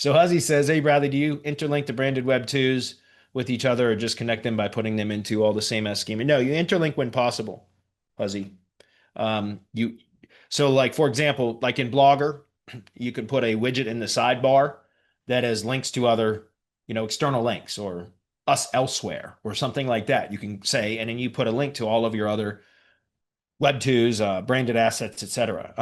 So Huzzy says, hey, Bradley, do you interlink the branded web twos with each other or just connect them by putting them into all the same S schema? No, you interlink when possible, Huzzy. You so like for example, like in Blogger, you could put a widget in the sidebar that has links to other, external links or us elsewhere or something like that. You can say, and then you put a link to all of your other Web twos, branded assets, etc.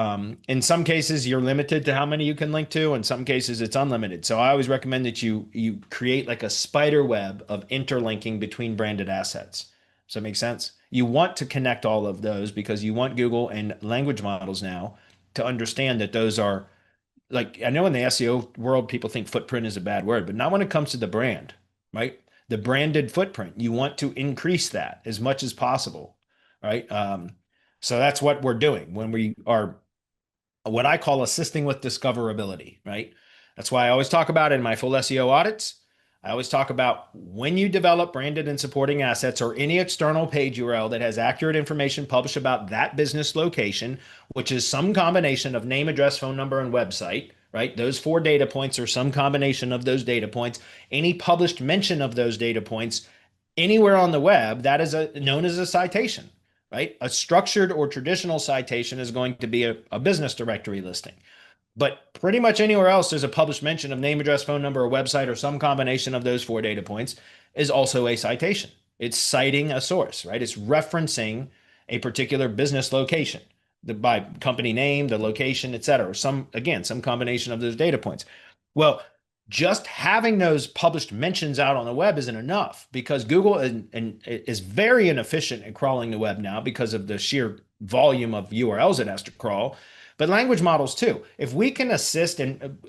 In some cases, you're limited to how many you can link to. In some cases, it's unlimited. So I always recommend that you create like a spider web of interlinking between branded assets. Does that make sense? You want to connect all of those because you want Google and language models now to understand that those are like I know in the SEO world, people think footprint is a bad word, but not when it comes to the brand, right? The branded footprint. You want to increase that as much as possible, right? So that's what we're doing when we are what I call assisting with discoverability, right? That's why I always talk about in my full SEO audits. I always talk about when you develop branded and supporting assets or any external page URL that has accurate information published about that business location, which is some combination of name, address, phone number, and website, right? Those four data points or some combination of those data points. Any published mention of those data points anywhere on the web, that is known as a citation, right? A structured or traditional citation is going to be a business directory listing. But pretty much anywhere else, there's a published mention of name, address, phone number, or website, or some combination of those four data points is also a citation. It's citing a source, right? It's referencing a particular business location by company name, the location, et cetera. Some, again, some combination of those data points. Well, just having those published mentions out on the web isn't enough because Google is very inefficient at crawling the web now because of the sheer volume of URLs it has to crawl, but language models too. If we can assist in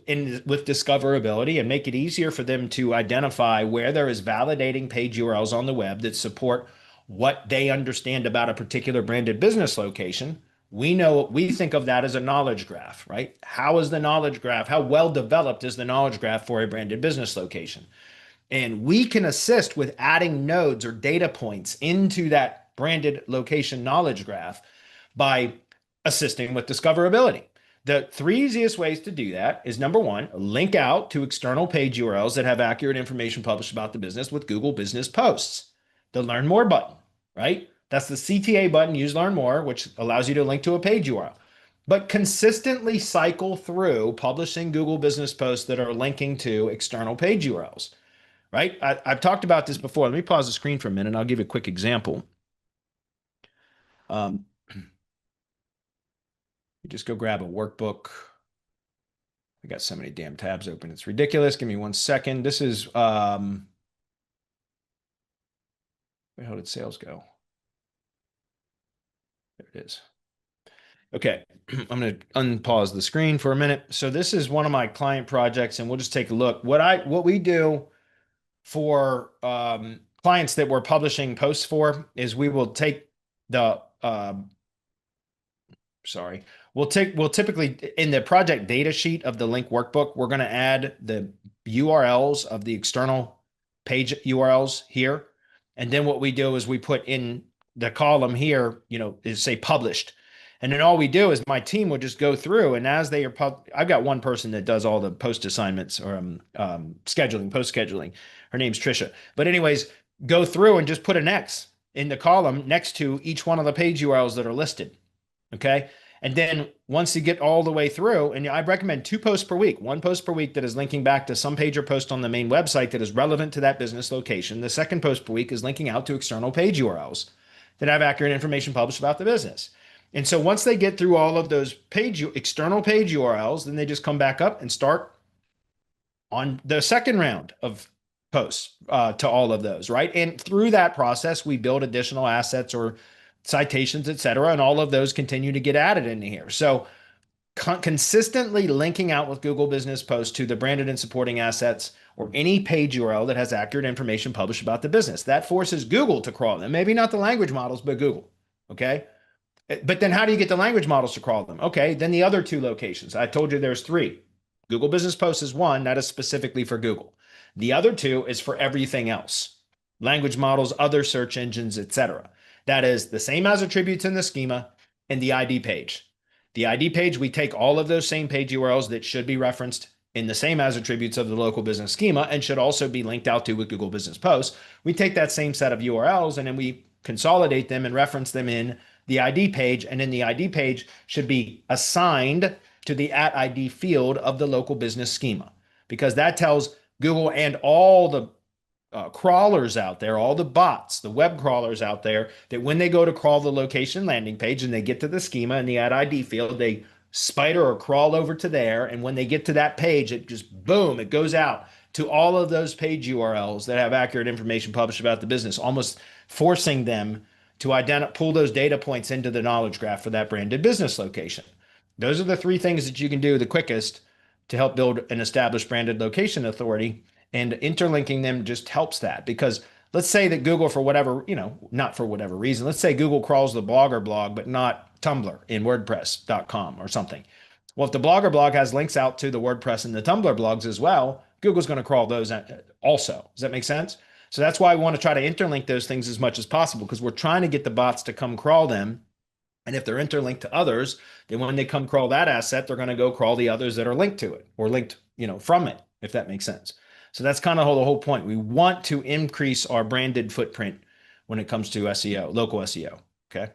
with discoverability and make it easier for them to identify where there is validating page URLs on the web that support what they understand about a particular branded business location, we think of that as a knowledge graph, right? How is the knowledge graph? How well developed is the knowledge graph for a branded business location? And we can assist with adding nodes or data points into that branded location knowledge graph by assisting with discoverability. The three easiest ways to do that is number one, link out to external page URLs that have accurate information published about the business with Google Business Posts. The Learn More button, right? That's the CTA button, use Learn More, which allows you to link to a page URL. But consistently cycle through publishing Google Business Posts that are linking to external page URLs, right? I've talked about this before. Let me pause the screen for a minute and I'll give you a quick example. You just go grab a workbook. I got so many damn tabs open. It's ridiculous. Give me 1 second. This is, where the hell did sales go? There it is. Okay, I'm going to unpause the screen for a minute. So this is one of my client projects, and we'll just take a look. What we do for clients that we're publishing posts for is we will take the sorry. We'll typically in the project data sheet of the link workbook, we're going to add the URLs of the external page URLs here. And then what we do is we put in the column here, is say published. And then all we do is my team will just go through and as they are, I've got one person that does all the post assignments or scheduling, post scheduling. Her name's Trisha. But anyways, go through and just put an X in the column next to each one of the page URLs that are listed. Okay. And then once you get all the way through, and I recommend 2 posts per week, 1 post per week that is linking back to some page or post on the main website that is relevant to that business location. The second post per week is linking out to external page URLs that have accurate information published about the business. And so once they get through all of those external page URLs, then they just come back up and start on the second round of posts to all of those, right? And through that process, we build additional assets or citations, et cetera, and all of those continue to get added into here. So consistently linking out with Google Business Posts to the branded and supporting assets or any page URL that has accurate information published about the business. That forces Google to crawl them. Maybe not the language models, but Google, okay? But then how do you get the language models to crawl them? Okay, then the other 2 locations. I told you there's 3. Google Business Posts is one, that is specifically for Google. The other 2 is for everything else. Language models, other search engines, et cetera. That is the same as attributes in the schema and the ID page. The ID page, we take all of those same page URLs that should be referenced in the same as attributes of the local business schema and should also be linked out to with Google Business Posts. We take that same set of URLs and then we consolidate them and reference them in the ID page. And then the ID page should be assigned to the @ID field of the local business schema, because that tells Google and all the crawlers out there, all the bots, the web crawlers out there, that when they go to crawl the location landing page and they get to the schema in the @ID field, they spider or crawl over to there. And when they get to that page, it just boom, it goes out to all of those page URLs that have accurate information published about the business, almost forcing them to pull those data points into the knowledge graph for that branded business location. Those are the three things that you can do the quickest to help build an established branded location authority. And interlinking them just helps that, because let's say that Google, for whatever, not for whatever reason, let's say Google crawls the Blogger blog, but not Tumblr in WordPress.com or something. Well, if the Blogger blog has links out to the WordPress and the Tumblr blogs as well, Google's going to crawl those also. Does that make sense? So that's why we want to try to interlink those things as much as possible, because we're trying to get the bots to come crawl them. And if they're interlinked to others, then when they come crawl that asset, they're going to go crawl the others that are linked to it or linked, from it, if that makes sense. So that's kind of the whole point. We want to increase our branded footprint when it comes to SEO, local SEO. Okay.